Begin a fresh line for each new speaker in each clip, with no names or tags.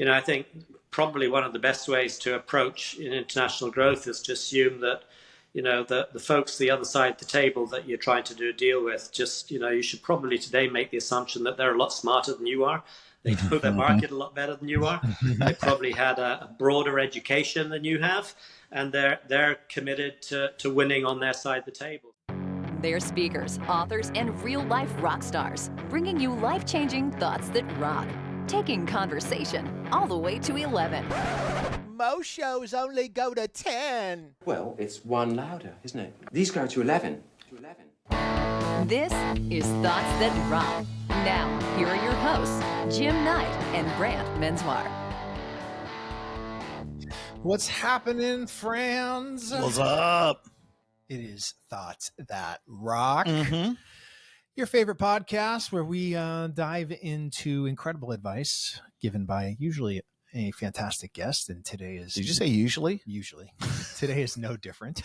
I think probably one of the best ways to approach in international growth is to assume that, the folks the other side of the table that you're trying to do a deal with, just, you should probably today make the assumption that they're a lot smarter than you are. They know their market a lot better than you are. They probably had a broader education than you have, and they're committed to winning on their side of the table.
They're speakers, authors, and real-life rock stars, bringing you life-changing thoughts that rock, taking conversation all the way to 11.
Most shows only go to 10.
Well, it's one louder, isn't it? These go to 11.
This is Thoughts That Rock. Now, here are your hosts, Jim Knight and Brant Menswar.
What's happening, friends?
What's up?
It is Thoughts That Rock.
Mm-hmm.
Your favorite podcast where we dive into incredible advice given by usually a fantastic guest. And today is...
Did you say usually?
Usually. Today is no different.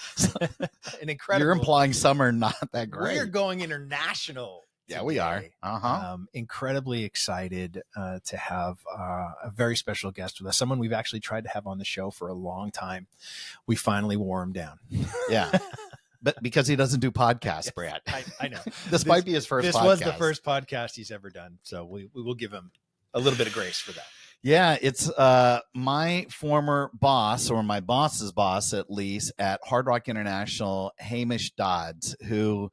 An incredible...
You're implying some are not that great.
We're going international.
Yeah, we are.
Incredibly excited to have a very special guest with us. Someone we've actually tried to have on the show for a long time. We finally wore him down.
Yeah. But because he doesn't do podcasts, Brad.
I know.
This might be his first podcast.
This was the first podcast he's ever done. So we will give him a little bit of grace for that.
Yeah, it's my former boss, or my boss's boss at least, at Hard Rock International, Hamish Dodds, who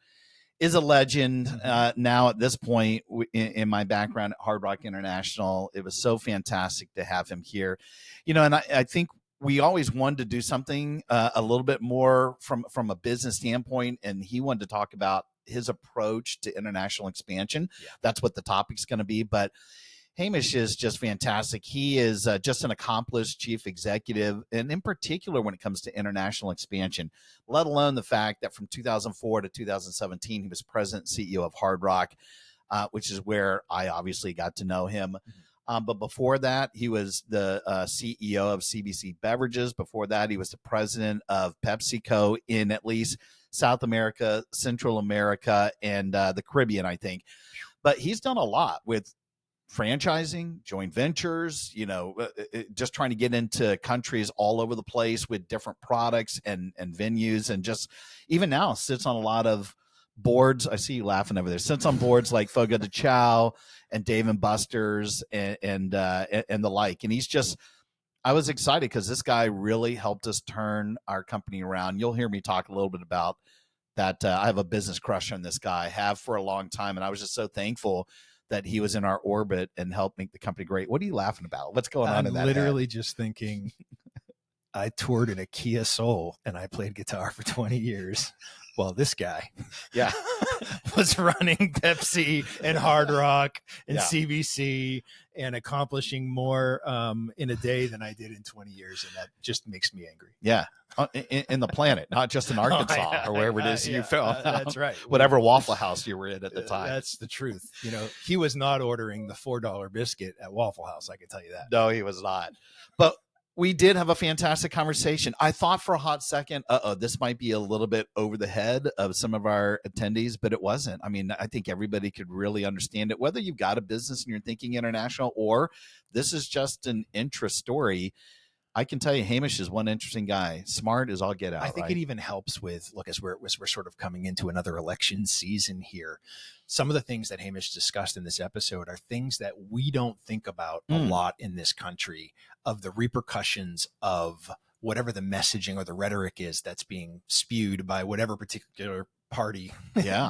is a legend now at this point in my background at Hard Rock International. It was so fantastic to have him here. And I think we always wanted to do something a little bit more from a business standpoint, and he wanted to talk about his approach to international expansion. Yeah. That's what the topic's going to be. But Hamish is just fantastic. He is just an accomplished chief executive, and in particular when it comes to international expansion, let alone the fact that from 2004 to 2017, he was president and CEO of Hard Rock, which is where I obviously got to know him. But before that, he was the CEO of CBC Beverages. Before that, he was the president of PepsiCo in at least South America, Central America, and the Caribbean, I think. But he's done a lot with franchising, joint ventures, just trying to get into countries all over the place with different products and venues, and just even now sits on a lot of boards. I see you laughing over there. Sits on boards like Fogo de Chao and Dave and Buster's and the like. And he's just, I was excited because this guy really helped us turn our company around. You'll hear me talk a little bit about that. I have a business crush on this guy, have for a long time. And I was just so thankful that he was in our orbit and helped make the company great. What are you laughing about? What's going on in that?
I'm literally just thinking, I toured in a Kia Soul and I played guitar for 20 years. Well, this guy was running Pepsi and Hard Rock and CBC and accomplishing more in a day than I did in 20 years. And that just makes me angry.
Yeah. In the planet, not just in Arkansas or wherever it is you fell.
That's right.
Whatever Waffle House you were in at the time.
That's the truth. He was not ordering the $4 biscuit at Waffle House. I can tell you that.
No, he was not. But we did have a fantastic conversation. I thought for a hot second, this might be a little bit over the head of some of our attendees, but it wasn't. I mean, I think everybody could really understand it, whether you've got a business and you're thinking international, or this is just an interest story. I can tell you, Hamish is one interesting guy. Smart as all get out.
I think it even helps with, as we're sort of coming into another election season here. Some of the things that Hamish discussed in this episode are things that we don't think about a lot in this country, of the repercussions of whatever the messaging or the rhetoric is that's being spewed by whatever particular party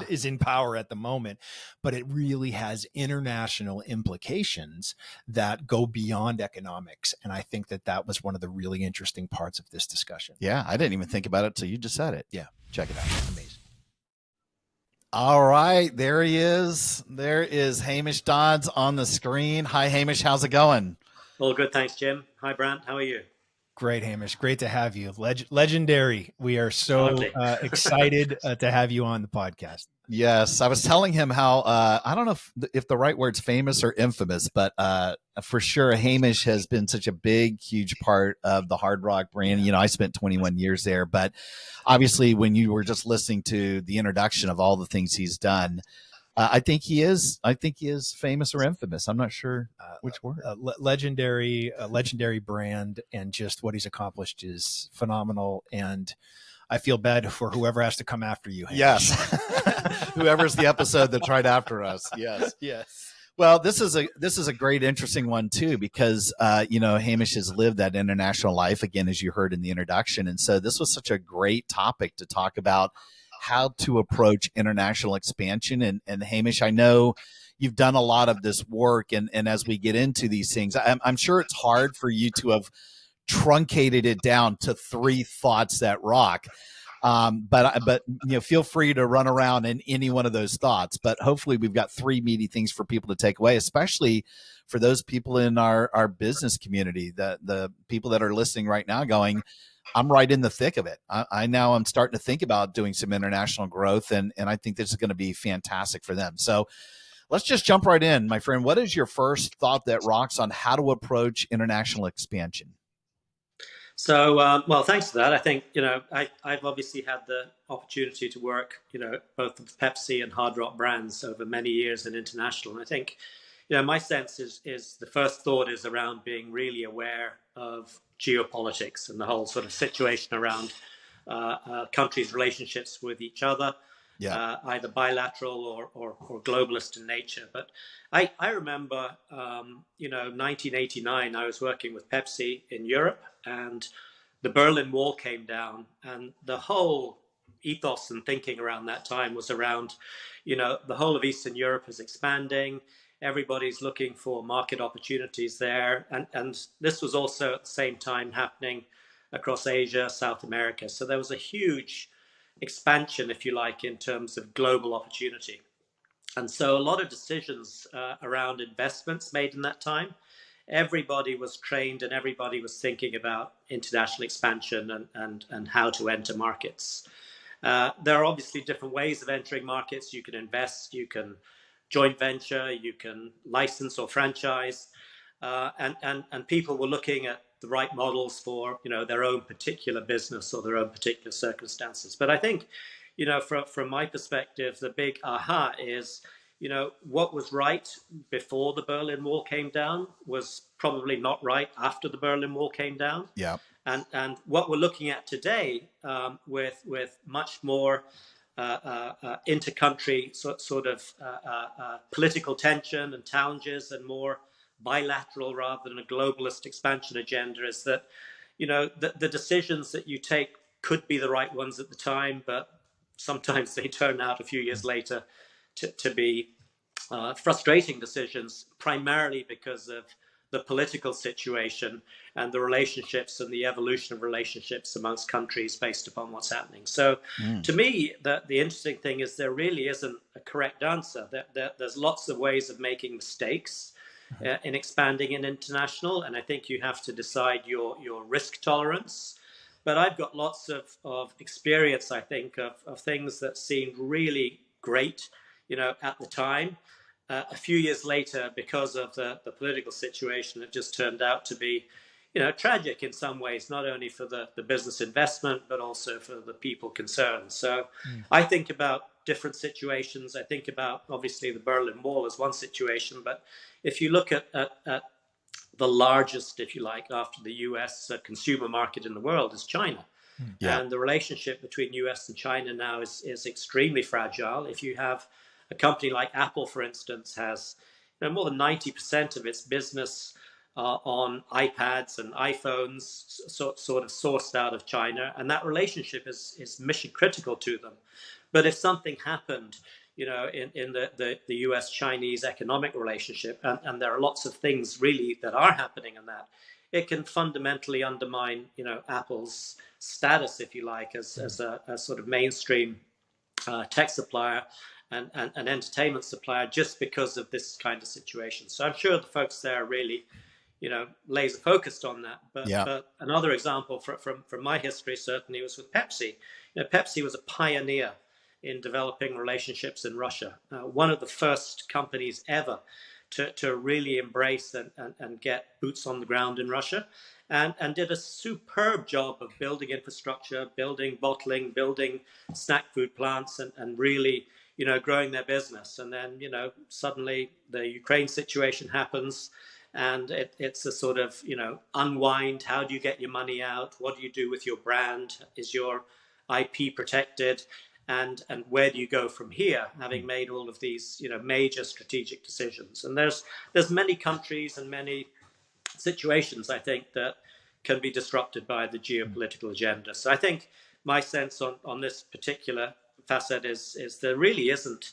is in power at the moment. But it really has international implications that go beyond economics. And I think that was one of the really interesting parts of this discussion.
Yeah, I didn't even think about it till you just said it.
Yeah.
Check it out. Amazing. All right, there he is. There is Hamish Dodds on the screen. Hi, Hamish. How's it going?
All good, thanks, Jim. Hi, Brant. How are you?
Great, Hamish. Great to have you. Legendary. We are so excited to have you on the podcast.
Yes, I was telling him how I don't know if the right word's famous or infamous, but for sure, Hamish has been such a big, huge part of the Hard Rock brand. I spent 21 years there, but obviously, when you were just listening to the introduction of all the things he's done, I think he is. I think he is famous or infamous. I'm not sure which word.
Legendary brand, and just what he's accomplished is phenomenal. And I feel bad for whoever has to come after you, Hamish.
Yes, whoever's the episode that's right after us. Yes,
Yes.
Well, this is a great, interesting one too, because Hamish has lived that international life again, as you heard in the introduction, and so this was such a great topic to talk about how to approach international expansion. And Hamish, I know you've done a lot of this work, and as we get into these things, I'm sure it's hard for you to have truncated it down to 3 thoughts that rock. But feel free to run around in any one of those thoughts. But hopefully, we've got 3 meaty things for people to take away, especially for those people in our business community, the people that are listening right now, going, "I'm right in the thick of it. I now I'm starting to think about doing some international growth, and I think this is going to be fantastic for them." So let's just jump right in, my friend. What is your first thought that rocks on how to approach international expansion?
So, well, thanks for that. I think, I've obviously had the opportunity to work, both with Pepsi and Hard Rock brands over many years in international. And I think, my sense is the first thought is around being really aware of geopolitics and the whole sort of situation around countries' relationships with each other, either bilateral or globalist in nature. But I remember, 1989, I was working with Pepsi in Europe, and the Berlin Wall came down, and the whole ethos and thinking around that time was around, the whole of Eastern Europe is expanding. Everybody's looking for market opportunities there. And this was also at the same time happening across Asia, South America. So there was a huge expansion, if you like, in terms of global opportunity. And so a lot of decisions around investments made in that time, everybody was trained and everybody was thinking about international expansion and how to enter markets. There are obviously different ways of entering markets. You can invest, you can joint venture, you can license or franchise, and people were looking at the right models for their own particular business or their own particular circumstances. But I think from my perspective, the big aha is what was right before the Berlin Wall came down was probably not right after the Berlin Wall came down.
Yeah.
And what we're looking at today with much more inter-country sort of political tension and challenges, and more bilateral rather than a globalist expansion agenda, is that the decisions that you take could be the right ones at the time, but sometimes they turn out a few years later to be frustrating decisions, primarily because of the political situation and the relationships and the evolution of relationships amongst countries based upon what's happening. So to me, the interesting thing is there really isn't a correct answer. There's lots of ways of making mistakes in expanding in international, and I think you have to decide your risk tolerance. But I've got lots of experience, I think, of things that seemed really great, at the time. A few years later, because of the political situation, it just turned out to be, tragic in some ways, not only for the business investment, but also for the people concerned. So I think about different situations. I think about, obviously, the Berlin Wall as one situation. But if you look at the largest, if you like, after the US consumer market in the world is China. Yeah. And the relationship between US and China now is extremely fragile. If you have a company like Apple, for instance, has more than 90% of its business on iPads and iPhones sort of sourced out of China, and that relationship is mission critical to them. But if something happened, in the US-Chinese economic relationship, and there are lots of things really that are happening in that, it can fundamentally undermine, Apple's status, if you like, as a sort of mainstream tech supplier and entertainment supplier, just because of this kind of situation. So I'm sure the folks there are really, laser focused on that. But another example from my history certainly was with Pepsi. Pepsi was a pioneer in developing relationships in Russia. One of the first companies ever to really embrace and get boots on the ground in Russia, and did a superb job of building infrastructure, building bottling, building snack food plants, and really growing their business. And then, suddenly the Ukraine situation happens, and it's a sort of, unwind. How do you get your money out? What do you do with your brand? Is your IP protected? And where do you go from here, having made all of these, major strategic decisions? And there's many countries and many situations, I think, that can be disrupted by the geopolitical agenda. So I think my sense on this particular facet is there really isn't,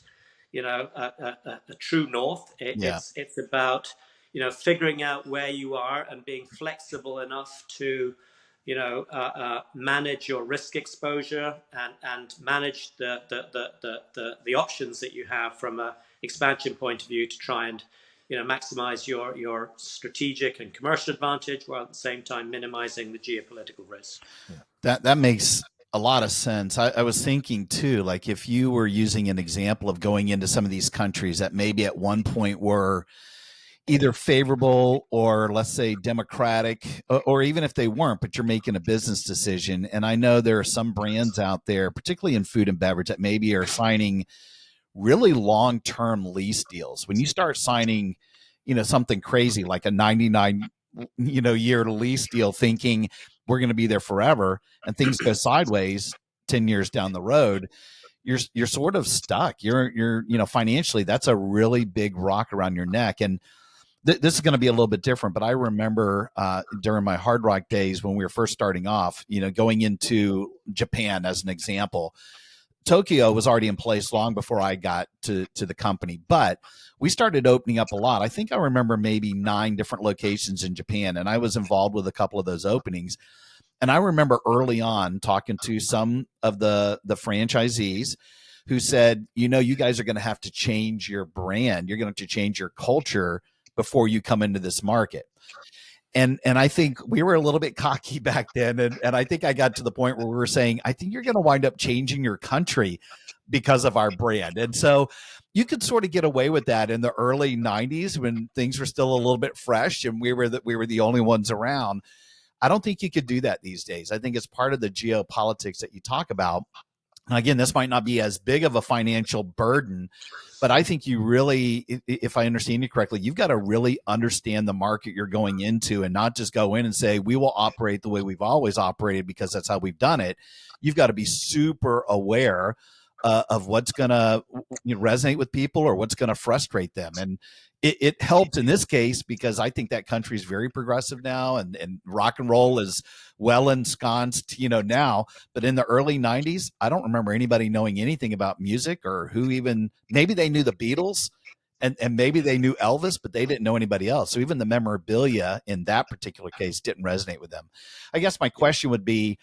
a true north. It's about, figuring out where you are and being flexible enough to, manage your risk exposure and manage the options that you have from a expansion point of view to try and maximize your strategic and commercial advantage, while at the same time minimizing the geopolitical risk.
That makes a lot of sense. I was thinking too, like if you were using an example of going into some of these countries that maybe at one point were either favorable or, let's say, democratic, or even if they weren't, but you're making a business decision. And I know there are some brands out there, particularly in food and beverage, that maybe are signing really long-term lease deals. When you start signing, something crazy like a 99, year lease deal, thinking we're going to be there forever, and things go sideways 10 years down the road, you're sort of stuck. You're financially, that's a really big rock around your neck. And this is going to be a little bit different, but I remember during my Hard Rock days when we were first starting off, going into Japan as an example, Tokyo was already in place long before I got to the company, but we started opening up a lot. I think I remember maybe 9 different locations in Japan, and I was involved with a couple of those openings. And I remember early on talking to some of the franchisees who said, you guys are going to have to change your brand. You're going to have to change your culture before you come into this market. And I think we were a little bit cocky back then. And I think I got to the point where we were saying, I think you're going to wind up changing your country because of our brand. And so you could sort of get away with that in the early 90s when things were still a little bit fresh and we were the only ones around. I don't think you could do that these days. I think it's part of the geopolitics that you talk about. And again, this might not be as big of a financial burden, but I think you really, if I understand you correctly, you've got to really understand the market you're going into and not just go in and say, we will operate the way we've always operated because that's how we've done it. You've got to be super aware of what's going to resonate with people or what's going to frustrate them. And it helped in this case because I think that country is very progressive now, and rock and roll is well ensconced, now. But in the early 90s, I don't remember anybody knowing anything about music or who even, maybe they knew the Beatles and maybe they knew Elvis, but they didn't know anybody else. So even the memorabilia in that particular case didn't resonate with them. I guess my question would be,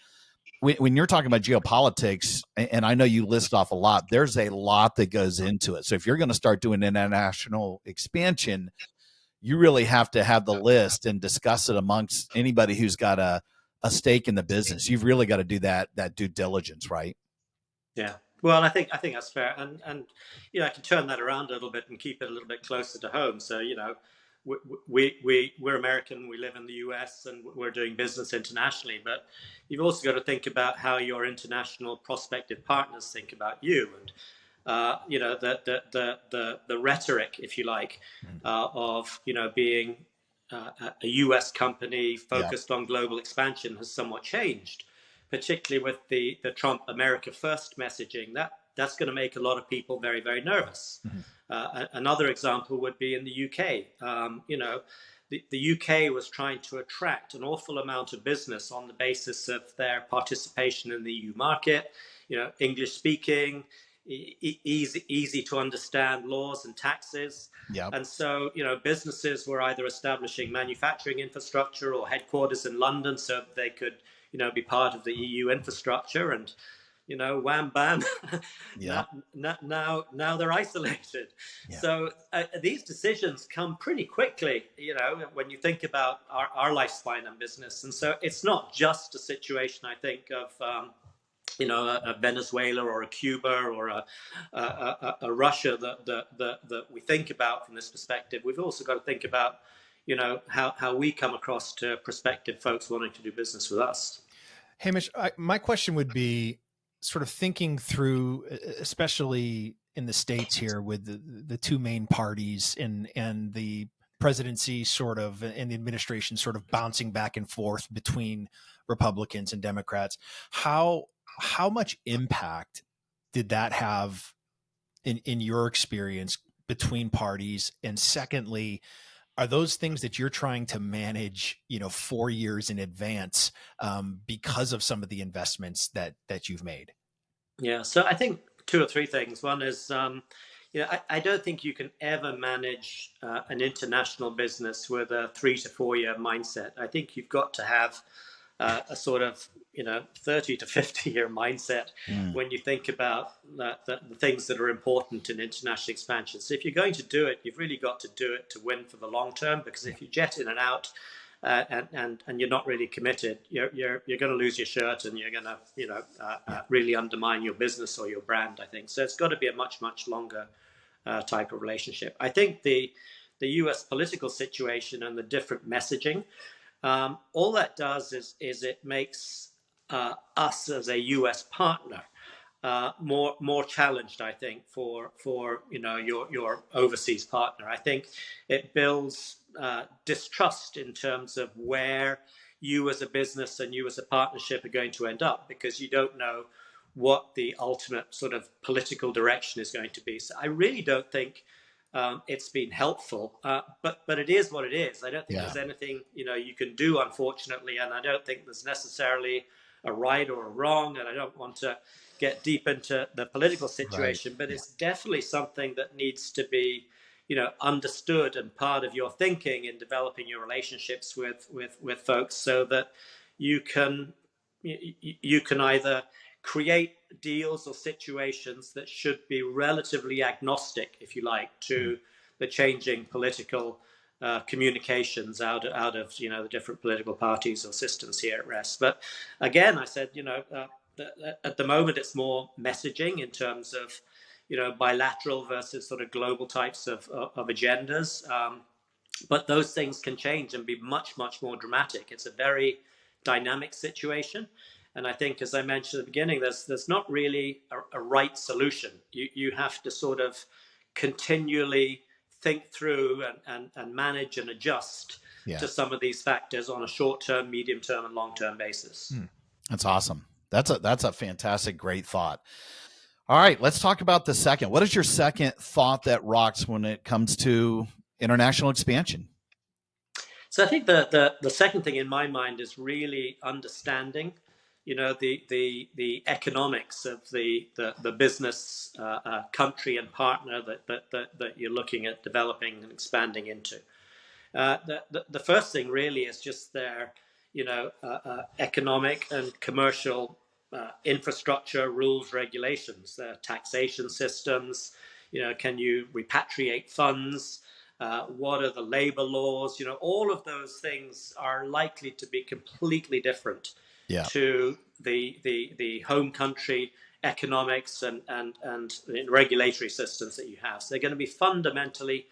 when you're talking about geopolitics, and I know you list off a lot, there's a lot that goes into it. So if you're going to start doing international expansion, you really have to have the list and discuss it amongst anybody who's got a stake in the business. You've really got to do that due diligence, right?
Yeah. Well, I think that's fair, and I can turn that around a little bit and keep it a little bit closer to home. So we're American, we live in the US, and we're doing business internationally. But you've also got to think about how your international prospective partners think about you, and the rhetoric, if you like, of being a US company focused on global expansion has somewhat changed, particularly with the Trump America First messaging. That's going to make a lot of people very, very nervous. Another example would be in the UK. The UK was trying to attract an awful amount of business on the basis of their participation in the EU market, English speaking, easy to understand laws and taxes. Yep. And so, businesses were either establishing manufacturing infrastructure or headquarters in London so they could, be part of the EU infrastructure. And wham, bam. Yeah. Now they're isolated. Yeah. So these decisions come pretty quickly, when you think about our lifespan and business. And so it's not just a situation, I think, of, a Venezuela or a Cuba or a Russia that we think about from this perspective. We've also got to think about, how we come across to prospective folks wanting to do business with us.
Hamish, my question would be, sort of thinking through, especially in the States here with the two main parties and the presidency sort of and the administration sort of bouncing back and forth between Republicans and Democrats. How much impact did that have in your experience between parties? And secondly, are those things that you're trying to manage, 4 years in advance because of some of the investments that you've made?
Yeah, so I think two or three things. One is, I don't think you can ever manage an international business with a 3 to 4 year mindset. I think you've got to have a sort of 30 to 50 year mindset when you think about the things that are important in international expansion. So if you're going to do it, you've really got to do it to win for the long term, because if you jet in and out and you're not really committed, you're going to lose your shirt, and you're going to really undermine your business or your brand, I think. So it's got to be a much longer type of relationship. I think the US political situation and the different messaging, all that does is it makes us as a US partner more challenged, I think, for your overseas partner. I think it builds distrust in terms of where you as a business and you as a partnership are going to end up, because you don't know what the ultimate sort of political direction is going to be. So I really don't think it's been helpful, but it is what it is. I don't think there's anything you can do, unfortunately, and I don't think there's necessarily a right or a wrong, and I don't want to get deep into the political situation, but it's definitely something that needs to be understood and part of your thinking in developing your relationships with folks, so that you can either create deals or situations that should be relatively agnostic, if you like, to the changing political communications out of the different political parties or systems here at rest. But again, I said, at the moment it's more messaging in terms of bilateral versus sort of global types of agendas. But those things can change and be much more dramatic. It's a very dynamic situation. And I think, as I mentioned at the beginning, there's not really a right solution. You have to sort of continually think through and manage and adjust to some of these factors on a short-term, medium-term, and long-term basis.
That's awesome. That's a fantastic, great thought. All right, let's talk about the second. What is your second thought that rocks when it comes to international expansion?
So I think the second thing in my mind is really understanding, the economics of the business country and partner that you're looking at developing and expanding into. The first thing really is just their economic and commercial infrastructure, rules, regulations, their taxation systems. Can you repatriate funds? What are the labor laws? All of those things are likely to be completely different to the home country economics and regulatory systems that you have. So they're going to be fundamentally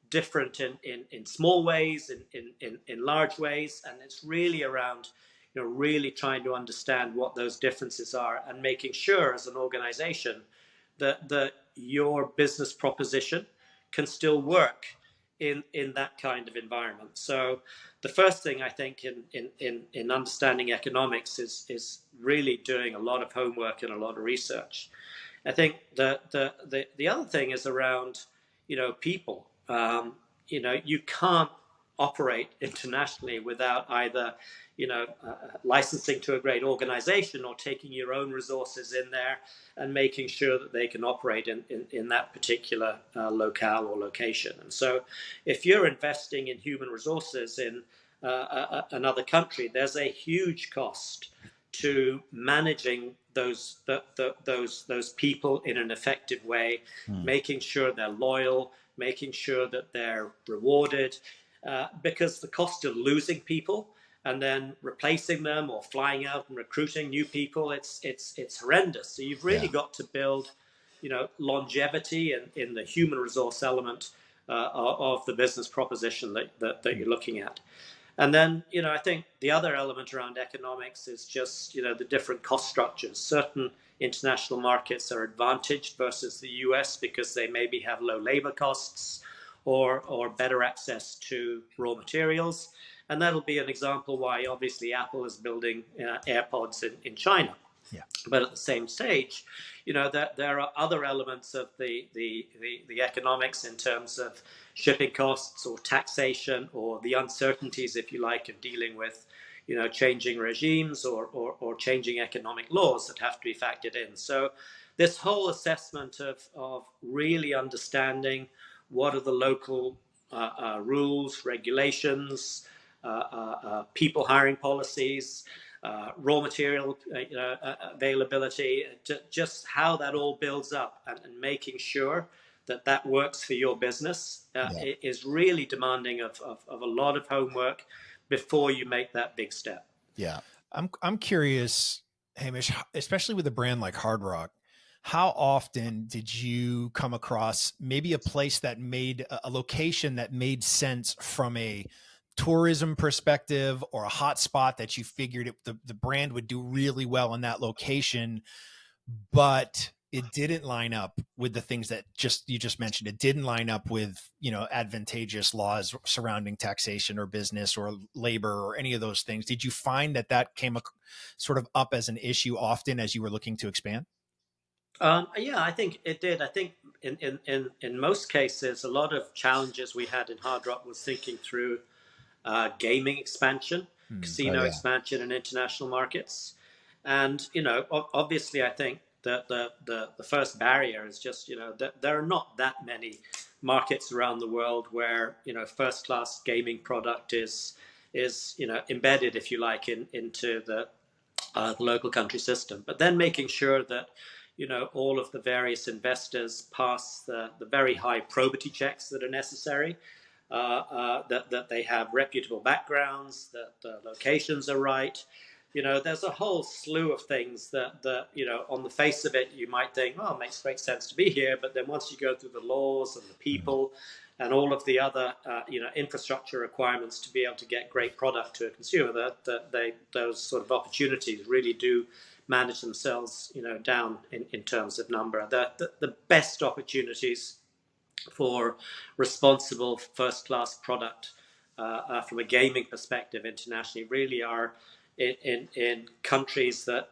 different in small ways, in large ways, and it's really around really trying to understand what those differences are and making sure as an organization that your business proposition can still work in that kind of environment. So the first thing I think in understanding economics is really doing a lot of homework and a lot of research. I think the other thing is around people. You can't operate internationally without either licensing to a great organization or taking your own resources in there and making sure that they can operate in that particular locale or location. And so if you're investing in human resources in another country, there's a huge cost to managing those people in an effective way, making sure they're loyal, making sure that they're rewarded, because the cost of losing people and then replacing them or flying out and recruiting new people, it's horrendous. So you've really got to build, longevity in the human resource element of the business proposition that you're looking at. And then, I think the other element around economics is just, the different cost structures. Certain international markets are advantaged versus the US because they maybe have low labor costs or better access to raw materials. And that'll be an example why obviously Apple is building AirPods in China.
Yeah.
But at the same stage, that there are other elements of the economics in terms of shipping costs or taxation or the uncertainties, if you like, of dealing with, changing regimes or changing economic laws that have to be factored in. So this whole assessment of really understanding what are the local rules, regulations, people hiring policies, raw material availability, just how that all builds up, and making sure that that works for your business is really demanding of a lot of homework before you make that big step.
Yeah.
I'm curious, Hamish, especially with a brand like Hard Rock, how often did you come across maybe a place that made a location that made sense from a tourism perspective, or a hot spot that you figured the brand would do really well in that location, but it didn't line up with the things that you just mentioned? It didn't line up with, advantageous laws surrounding taxation or business or labor or any of those things. Did you find that came sort of up as an issue often as you were looking to expand?
Yeah, I think it did. I think in most cases, a lot of challenges we had in Hard Rock was thinking through gaming expansion, casino expansion in international markets. And, obviously, I think that the first barrier is just, that there are not that many markets around the world where, first class gaming product is embedded, if you like, into the local country system. But then making sure that, all of the various investors pass the very high probity checks that are necessary, that they have reputable backgrounds, that the locations are right. There's a whole slew of things that on the face of it, you might think, oh, it makes great sense to be here. But then once you go through the laws and the people and all of the other, infrastructure requirements to be able to get great product to a consumer, those sort of opportunities really do manage themselves, down in terms of number. The best opportunities for responsible first-class product from a gaming perspective internationally really are in countries that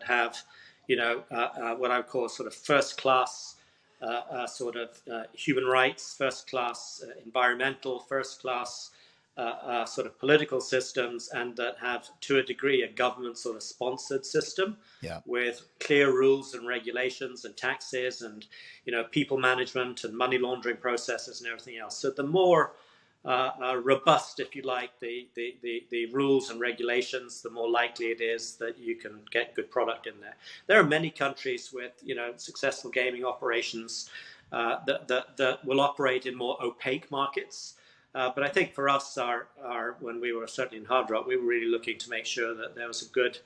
have, what I would call sort of first-class sort of human rights, first-class environmental, first-class sort of political systems, and that have, to a degree, a government sort of sponsored system with clear rules and regulations and taxes and, people management and money laundering processes and everything else. So the more robust, if you like, the rules and regulations, the more likely it is that you can get good product in there. There are many countries with, successful gaming operations that will operate in more opaque markets. But I think for us, when we were certainly in Hard Rock, we were really looking to make sure that there was a good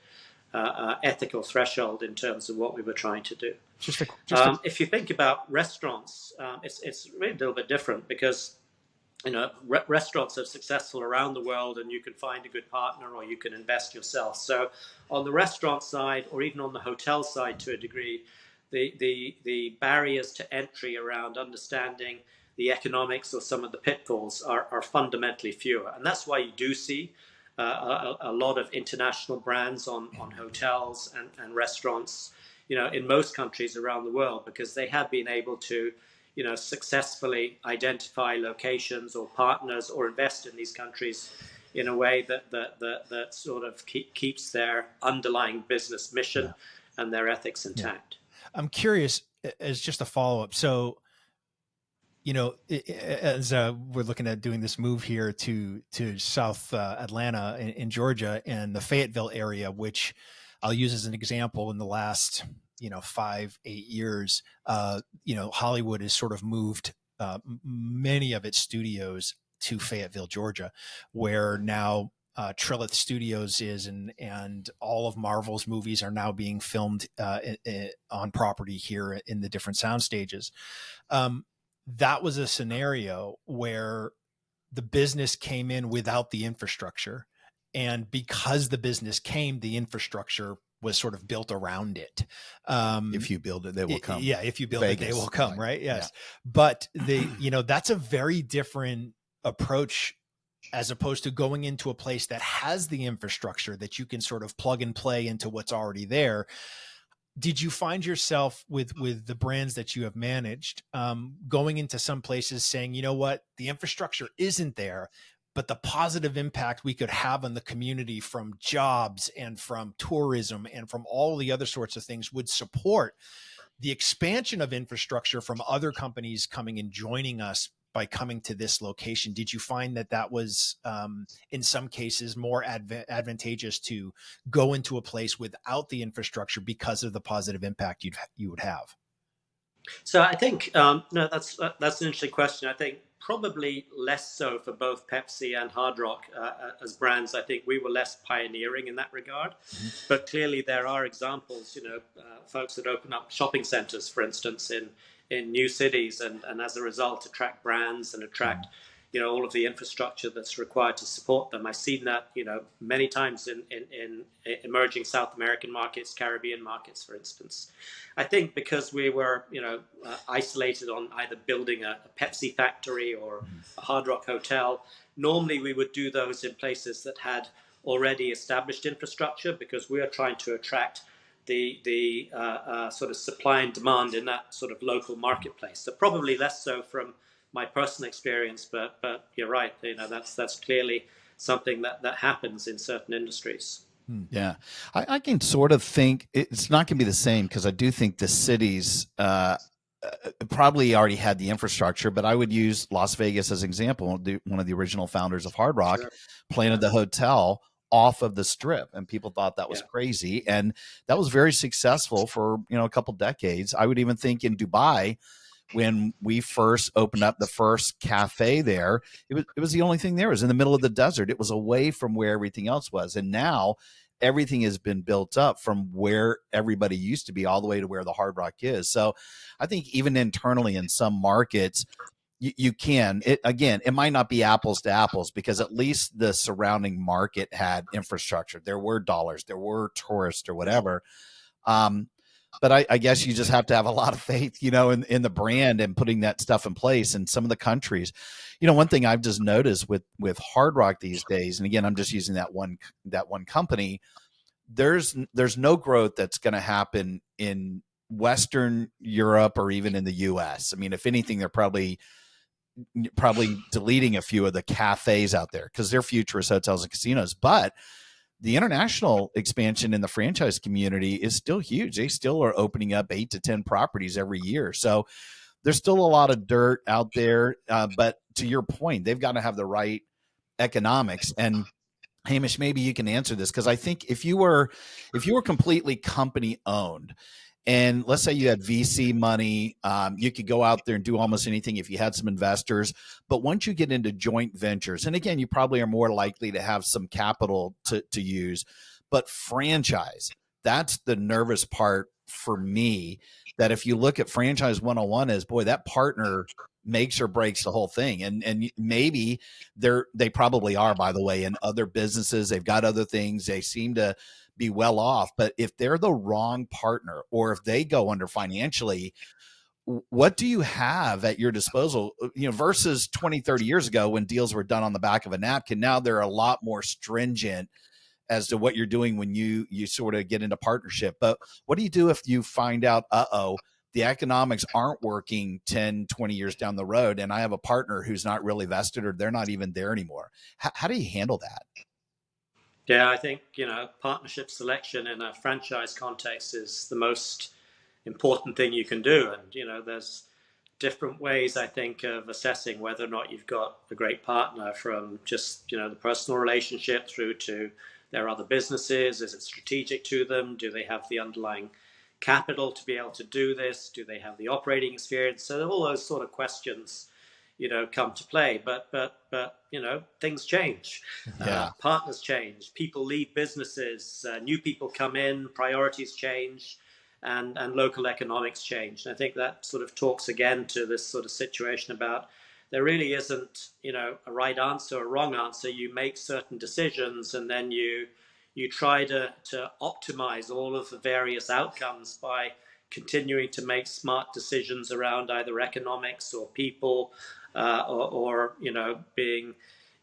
ethical threshold in terms of what we were trying to do. If you think about restaurants, it's really a little bit different because restaurants are successful around the world, and you can find a good partner or you can invest yourself. So on the restaurant side, or even on the hotel side to a degree, the barriers to entry around understanding the economics or some of the pitfalls are fundamentally fewer. And that's why you do see a lot of international brands on hotels and restaurants, in most countries around the world, because they have been able to, successfully identify locations or partners or invest in these countries in a way that sort of keeps their underlying business mission and their ethics intact.
I'm curious, as just a follow-up. So, as we're looking at doing this move here to South Atlanta in Georgia and the Fayetteville area, which I'll use as an example, in the last 5-8 years, Hollywood has sort of moved many of its studios to Fayetteville, Georgia, where now Trilith Studios is, and all of Marvel's movies are now being filmed on property here in the different sound stages. That was a scenario where the business came in without the infrastructure. And because the business came, the infrastructure was sort of built around it.
If you build it, they will come.
Yeah, if you build it, they will come, right? Yes.
Yeah.
But that's a very different approach as opposed to going into a place that has the infrastructure that you can sort of plug and play into what's already there. Did you find yourself with the brands that you have managed going into some places saying, you know what, the infrastructure isn't there, but the positive impact we could have on the community from jobs and from tourism and from all the other sorts of things would support the expansion of infrastructure from other companies coming and joining us by coming to this location? Did you find that was in some cases more advantageous to go into a place without the infrastructure because of the positive impact you would have?
So I think no, that's an interesting question. I think probably less so for both Pepsi and Hard Rock as brands. I think we were less pioneering in that regard, but clearly there are examples. Folks that open up shopping centers, for instance, in new cities, and as a result attract brands and attract all of the infrastructure that's required to support them. I've seen that many times in emerging South American markets, Caribbean markets, for instance. I think because we were isolated on either building a Pepsi factory or a Hard Rock hotel, normally we would do those in places that had already established infrastructure, because we are trying to attract the sort of supply and demand in that sort of local marketplace. So probably less so from my personal experience, but you're right. That's clearly something that happens in certain industries.
Yeah, I can sort of think it's not going to be the same, because I do think the cities probably already had the infrastructure, but I would use Las Vegas as an example. One of the original founders of Hard Rock planted the hotel off of the Strip, and people thought that was crazy, and that was very successful for a couple decades. I would even think in Dubai, when we first opened up the first cafe there, it was the only thing there. It was in the middle of the desert. It was away from where everything else was. And now everything has been built up from where everybody used to be all the way to where the Hard Rock is. So I think even internally in some markets, you can, it might not be apples to apples, because at least the surrounding market had infrastructure. There were dollars, there were tourists or whatever. But I guess you just have to have a lot of faith, in the brand and putting that stuff in place. In some of the countries, one thing I've just noticed with Hard Rock these days, and again, I'm just using that one company, there's no growth that's going to happen in Western Europe or even in the US. I mean, if anything, they're probably deleting a few of the cafes out there because their future is hotels and casinos. But the international expansion in the franchise community is still huge. They still are opening up 8 to 10 properties every year. So there's still a lot of dirt out there. But to your point, they've got to have the right economics. And Hamish, maybe you can answer this, because I think if you were completely company owned, and let's say you had VC money, you could go out there and do almost anything if you had some investors. But once you get into joint ventures, and again, you probably are more likely to have some capital to use, but franchise, that's the nervous part for me. That if you look at franchise 101 as, boy, that partner makes or breaks the whole thing. And maybe they probably are, by the way, in other businesses. They've got other things. They seem to be well off, but if they're the wrong partner, or if they go under financially, what do you have at your disposal, versus 20, 30 years ago when deals were done on the back of a napkin? Now they're a lot more stringent as to what you're doing when you sort of get into partnership. But what do you do if you find out, the economics aren't working 10, 20 years down the road, and I have a partner who's not really vested, or they're not even there anymore? How do you handle that?
Yeah, I think, partnership selection in a franchise context is the most important thing you can do. And, there's different ways, I think, of assessing whether or not you've got a great partner, from just, the personal relationship through to their other businesses. Is it strategic to them? Do they have the underlying capital to be able to do this? Do they have the operating experience? So all those sort of questions come to play, but things change. Partners change, people leave businesses, new people come in, priorities change, and local economics change. And I think that sort of talks again to this sort of situation about there really isn't, a right answer or a wrong answer. You make certain decisions, and then you try to optimize all of the various outcomes by continuing to make smart decisions around either economics or people, or being,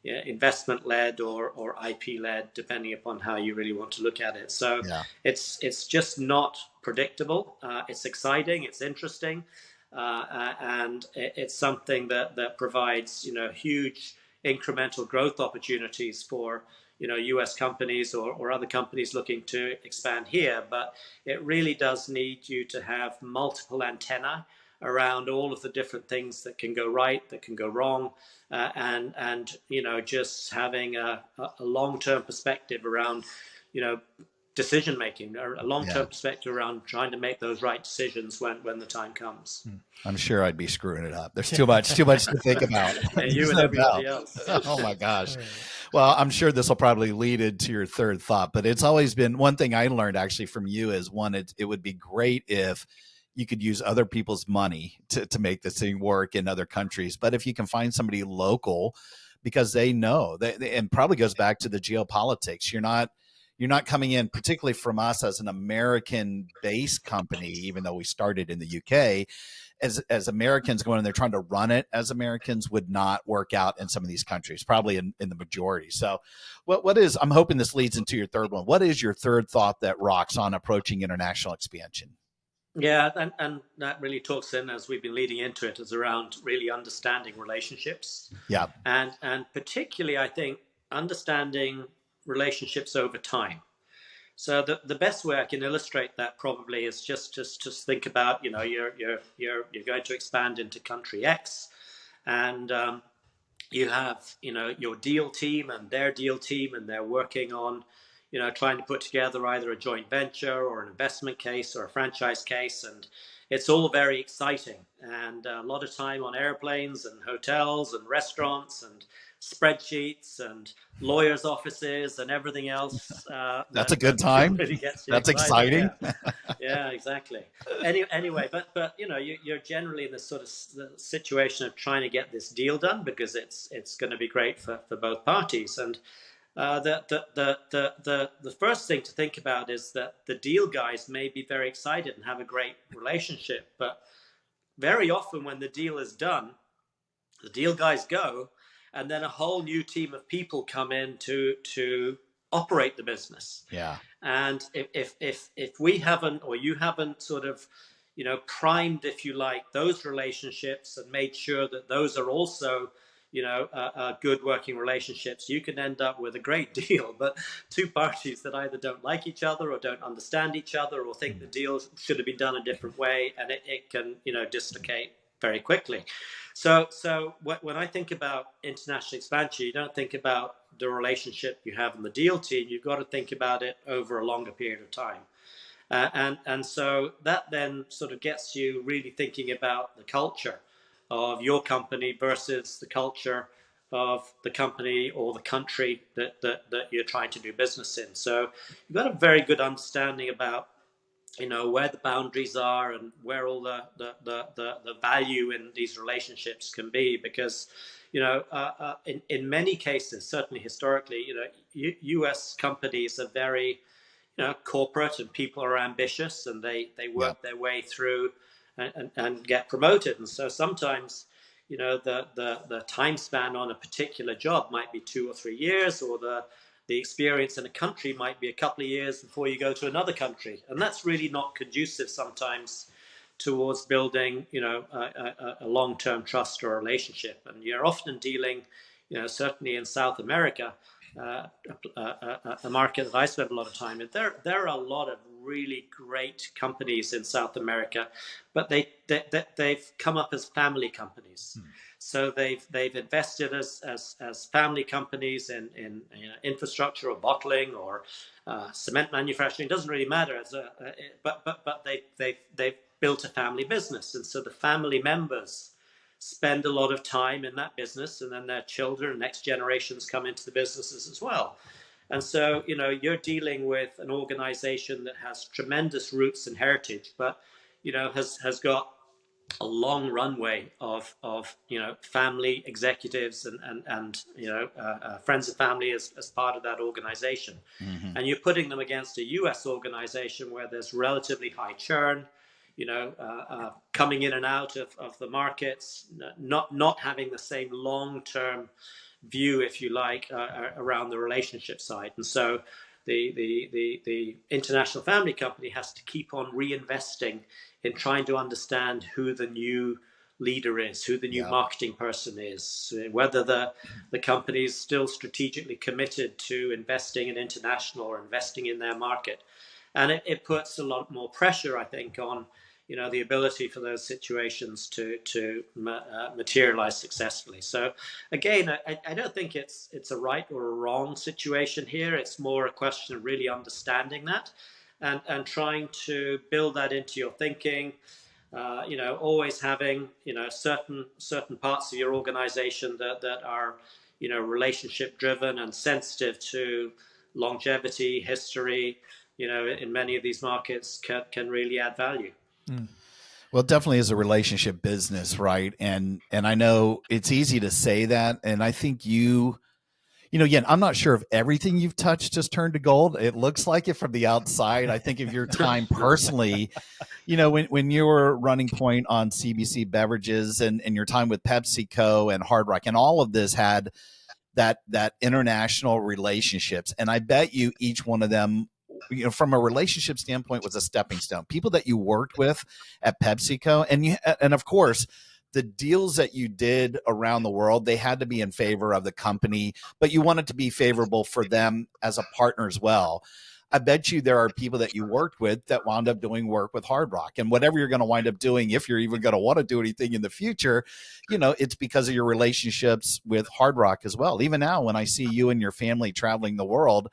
yeah, investment led or IP led, depending upon how you really want to look at it. So
Yeah.
it's just not predictable. It's exciting, it's interesting, and it's something that provides huge incremental growth opportunities for U.S. companies or other companies looking to expand here. But it really does need you to have multiple antennae around all of the different things that can go right, that can go wrong, and just having a long-term perspective around decision making, or a long-term perspective around trying to make those right decisions when the time comes.
I'm sure I'd be screwing it up. There's too much to think about.
Yeah, you
There's
and
no
everybody
doubt.
else.
Oh my gosh. Well, I'm sure this will probably lead into your third thought, but it's always been one thing I learned actually from you is one, it would be great if you could use other people's money to make this thing work in other countries. But if you can find somebody local, because they know and probably goes back to the geopolitics, you're not coming in, particularly from us as an American based company, even though we started in the UK, as Americans going in there trying to run it as Americans would not work out in some of these countries, probably in the majority. So what is, I'm hoping this leads into your third one. What is your third thought that rocks on approaching international expansion?
Yeah, and that really talks in, as we've been leading into it, is around really understanding relationships.
Yeah.
And particularly, I think, understanding relationships over time. So the best way I can illustrate that probably is just think about, you're going to expand into country X, and you have your deal team and their deal team, and they're working on trying to put together either a joint venture or an investment case or a franchise case, and it's all very exciting, and a lot of time on airplanes and hotels and restaurants and spreadsheets and lawyers' offices and everything else.
That's a good time.
Really gets you
That's
excited.
exciting.
Yeah, exactly. Anyway, but you're generally in this sort of situation of trying to get this deal done because it's going to be great for both parties. And the first thing to think about is that the deal guys may be very excited and have a great relationship, but very often when the deal is done, the deal guys go, and then a whole new team of people come in to operate the business.
Yeah.
And if we haven't, or you haven't sort of primed, if you like, those relationships and made sure that those are also good working relationships, you can end up with a great deal, but two parties that either don't like each other or don't understand each other or think the deal should have been done a different way, and it can dislocate very quickly. So when I think about international expansion, you don't think about the relationship you have in the deal team. You've got to think about it over a longer period of time. And so that then sort of gets you really thinking about the culture of your company versus the culture of the company or the country that you're trying to do business in. So you've got a very good understanding about where the boundaries are and where all the value in these relationships can be, because in many cases, certainly historically, U.S. companies are very corporate, and people are ambitious, and they work their way through and get promoted. And so sometimes the time span on a particular job might be 2 or 3 years, or the experience in a country might be a couple of years before you go to another country. And that's really not conducive sometimes towards building a long-term trust or relationship. And you're often dealing, certainly in South America, a market that I spend a lot of time in, there are a lot of really great companies in South America, but they've come up as family companies. So they've invested as family companies in infrastructure or bottling or cement manufacturing. It doesn't really matter. But they've built a family business, and so the family members spend a lot of time in that business, and then their children, next generations, come into the businesses as well. And so you're dealing with an organization that has tremendous roots and heritage, but has got a long runway of family executives and friends of family as part of that organization,
Mm-hmm.
and you're putting them against a U.S. organization where there's relatively high churn, coming in and out of the markets, not having the same long-term view, if you like, around the relationship side. And so the international family company has to keep on reinvesting in trying to understand who the new leader is, who the new
Yep.
marketing person is, whether the company is still strategically committed to investing in international or investing in their market. And it puts a lot more pressure, I think, on the ability for those situations to materialize successfully. So again, I don't think it's a right or a wrong situation here. It's more a question of really understanding that and trying to build that into your thinking. Always having certain parts of your organization that are relationship driven and sensitive to longevity, history. In many of these markets can really add value.
Well, it definitely is a relationship business, right? And I know it's easy to say that, and I think again, I'm not sure if everything you've touched has turned to gold. It looks like it from the outside. I think of your time personally, when you were running point on CBC Beverages and your time with PepsiCo and Hard Rock, and all of this had that international relationships. And I bet you each one of them, from a relationship standpoint, was a stepping stone. People that you worked with at PepsiCo, and of course, the deals that you did around the world, they had to be in favor of the company, but you wanted to be favorable for them as a partner as well. I bet you there are people that you worked with that wound up doing work with Hard Rock, and whatever you're going to wind up doing, if you're even going to want to do anything in the future, it's because of your relationships with Hard Rock as well. Even now, when I see you and your family traveling the world,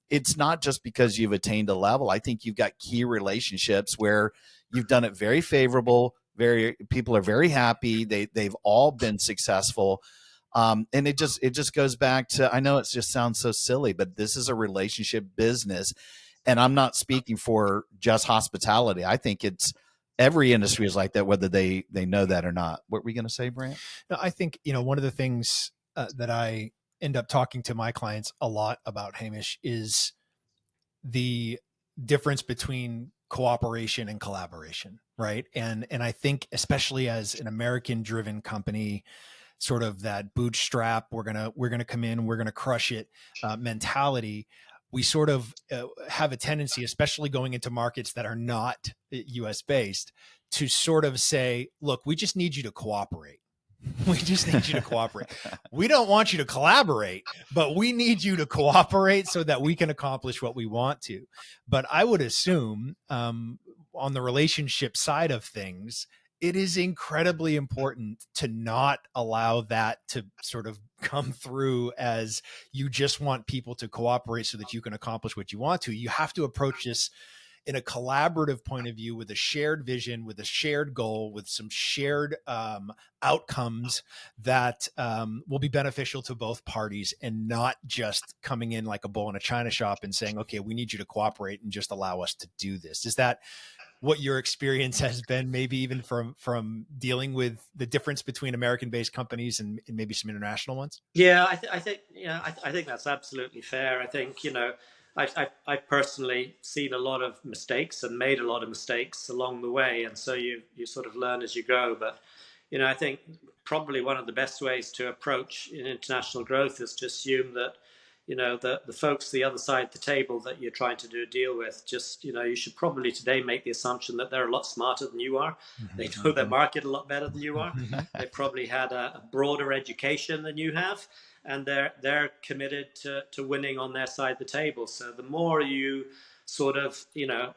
it's not just because you've attained a level. I think you've got key relationships where you've done it very favorable. People are very happy. They've all been successful. And it just goes back to, I know it just sounds so silly, but this is a relationship business. And I'm not speaking for just hospitality. I think it's every industry is like that, whether they know that or not. What were we going to say, Brant?
No, I think, one of the things that I end up talking to my clients a lot about, Hamish, is the difference between cooperation and collaboration, right? And I think, especially as an American driven company, sort of that bootstrap, we're gonna come in, we're gonna crush it mentality. We sort of have a tendency, especially going into markets that are not US based, to sort of say, look, we just need you to cooperate. We just need you to cooperate. We don't want you to collaborate, but we need you to cooperate so that we can accomplish what we want to. But I would assume on the relationship side of things, it is incredibly important to not allow that to sort of come through as you just want people to cooperate so that you can accomplish what you want to. You have to approach this in a collaborative point of view, with a shared vision, with a shared goal, with some shared outcomes that will be beneficial to both parties, and not just coming in like a bull in a china shop and saying, okay, we need you to cooperate and just allow us to do this. Is that what your experience has been, maybe even from dealing with the difference between American-based companies and maybe some international ones?
Yeah, I think that's absolutely fair. I think I've personally seen a lot of mistakes and made a lot of mistakes along the way, and so you sort of learn as you go. But I think probably one of the best ways to approach in international growth is to assume that the folks the other side of the table that you're trying to do a deal with, just you should probably today make the assumption that they're a lot smarter than you are. They know their market a lot better than you are. They probably had a broader education than you have, and they're committed to winning on their side of the table. So the more you sort of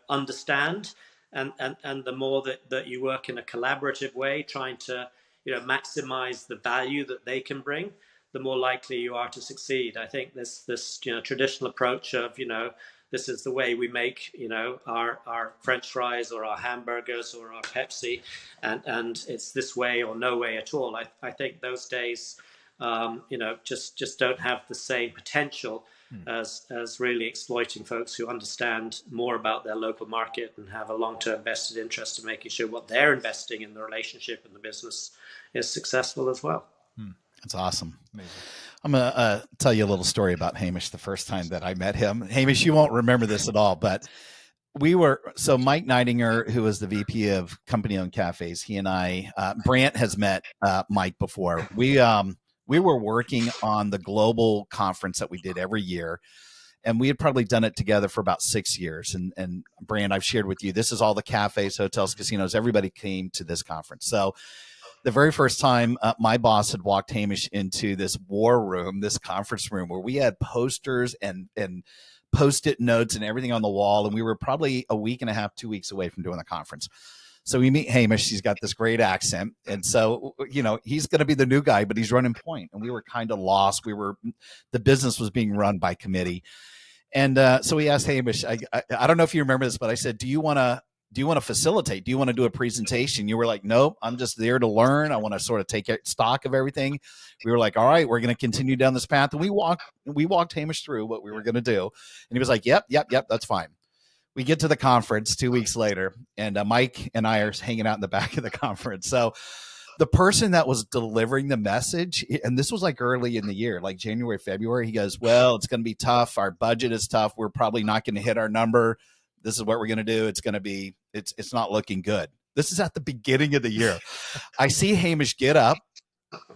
understand, and the more that you work in a collaborative way, trying to maximize the value that they can bring, the more likely you are to succeed. I think this traditional approach of this is the way we make our French fries or our hamburgers or our Pepsi, and it's this way or no way at all. I think those days just don't have the same potential as really exploiting folks who understand more about their local market and have a long-term vested interest in making sure what they're investing in the relationship and the business is successful as well.
That's awesome.
Amazing.
I'm going to tell you a little story about Hamish the first time that I met him. Hamish, you won't remember this at all, but Mike Neidinger, who was the VP of company-owned cafes, he and I, Brant has met Mike before. We were working on the global conference that we did every year, and we had probably done it together for about 6 years. And Brant, I've shared with you, this is all the cafes, hotels, casinos, everybody came to this conference. So the very first time my boss had walked Hamish into this war room, this conference room, where we had posters and Post-it notes and everything on the wall, and we were probably a week and a half, 2 weeks away from doing the conference. So we meet Hamish. He's got this great accent, and so he's going to be the new guy, but he's running point, and we were kind of lost. The business was being run by committee, and so we asked Hamish. I don't know if you remember this, but I said, "Do you want to facilitate? Do you want to do a presentation?" You were like, "Nope, I'm just there to learn. I want to sort of take stock of everything." We were like, "All right, we're going to continue down this path." And we walked Hamish through what we were going to do. And he was like, yep, that's fine. We get to the conference 2 weeks later, and Mike and I are hanging out in the back of the conference. So the person that was delivering the message, and this was like early in the year, like January, February, he goes, "Well, it's going to be tough. Our budget is tough. We're probably not going to hit our number. This is what we're going to do. It's not looking good." This is at the beginning of the year. I see Hamish get up.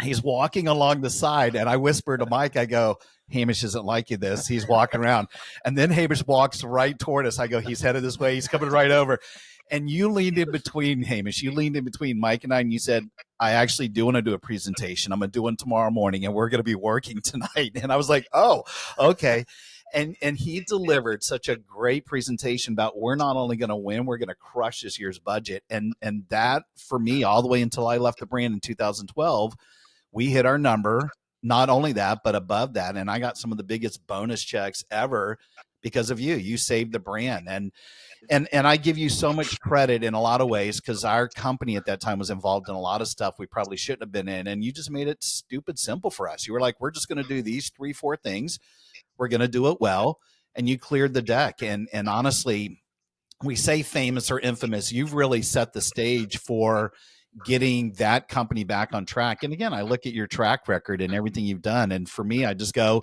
He's walking along the side, and I whisper to Mike, I go, "Hamish isn't liking this." He's walking around, and then Hamish walks right toward us. I go, "He's headed this way. He's coming right over." And you leaned in between, Hamish. You leaned in between Mike and I, and you said, "I actually do want to do a presentation. I'm going to do one tomorrow morning, and we're going to be working tonight." And I was like, "Oh, okay." And he delivered such a great presentation about we're not only going to win, we're going to crush this year's budget. And that, for me, all the way until I left the brand in 2012, we hit our number. Not only that, but above that. And I got some of the biggest bonus checks ever because of you. You saved the brand. And I give you so much credit in a lot of ways because our company at that time was involved in a lot of stuff we probably shouldn't have been in. And you just made it stupid simple for us. You were like, "We're just going to do these 3-4 things. We're going to do it well." And you cleared the deck. And honestly, we say famous or infamous. You've really set the stage for getting that company back on track. And again, I look at your track record and everything you've done. And for me, I just go,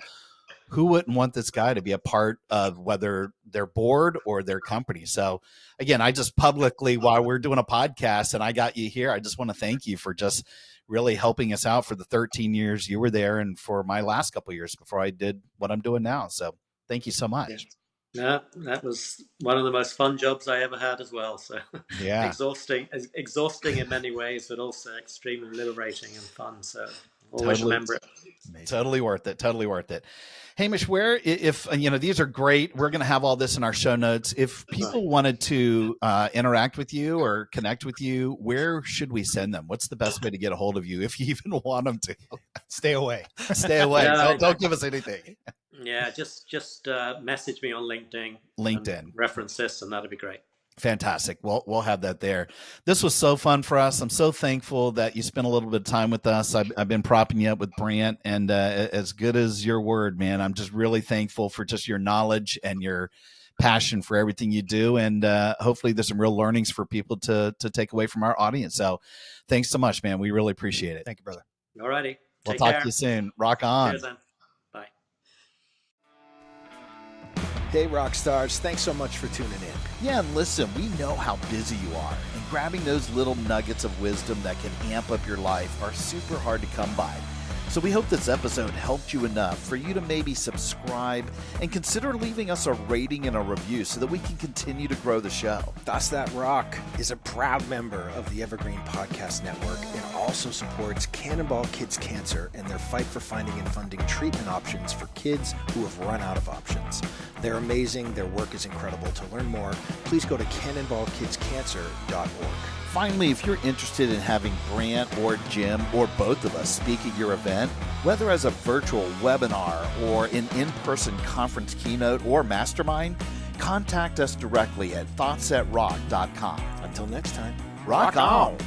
who wouldn't want this guy to be a part of whether their board or their company? So again, I just publicly, while we're doing a podcast and I got you here, I just want to thank you for just really helping us out for the 13 years you were there and for my last couple of years before I did what I'm doing now. So thank you so much.
Yeah, that was one of the most fun jobs I ever had as well. So
yeah,
exhausting in many ways, but also extremely liberating and fun. So always remember it.
Amazing. Totally worth it. Hamish, where, if these are great, we're going to have all this in our show notes. If people wanted to interact with you or connect with you, where should we send them? What's the best way to get a hold of you if you even want them to?
Stay away.
Yeah, don't give us anything.
Yeah, just message me on LinkedIn. Reference this, and that'd be great.
Fantastic. Well, we'll have that there. This was so fun for us. I'm so thankful that you spent a little bit of time with us. I've been propping you up with Brant, and as good as your word, man, I'm just really thankful for just your knowledge and your passion for everything you do. And hopefully there's some real learnings for people to take away from our audience. So thanks so much, man. We really appreciate it.
Thank you, brother.
All righty.
We'll talk to you soon. Rock on.
Cheers, then. Bye.
Hey, rock stars. Thanks so much for tuning in.
Yeah, and listen, we know how busy you are, and grabbing those little nuggets of wisdom that can amp up your life are super hard to come by. So we hope this episode helped you enough for you to maybe subscribe and consider leaving us a rating and a review so that we can continue to grow the show.
Thus That Rock is a proud member of the Evergreen Podcast Network and also supports Cannonball Kids Cancer and their fight for finding and funding treatment options for kids who have run out of options. They're amazing. Their work is incredible. To learn more, please go to cannonballkidscancer.org.
Finally, if you're interested in having Brant or Jim or both of us speak at your event, whether as a virtual webinar or an in-person conference keynote or mastermind, contact us directly at thoughtsetrock.com.
Until next time,
rock on!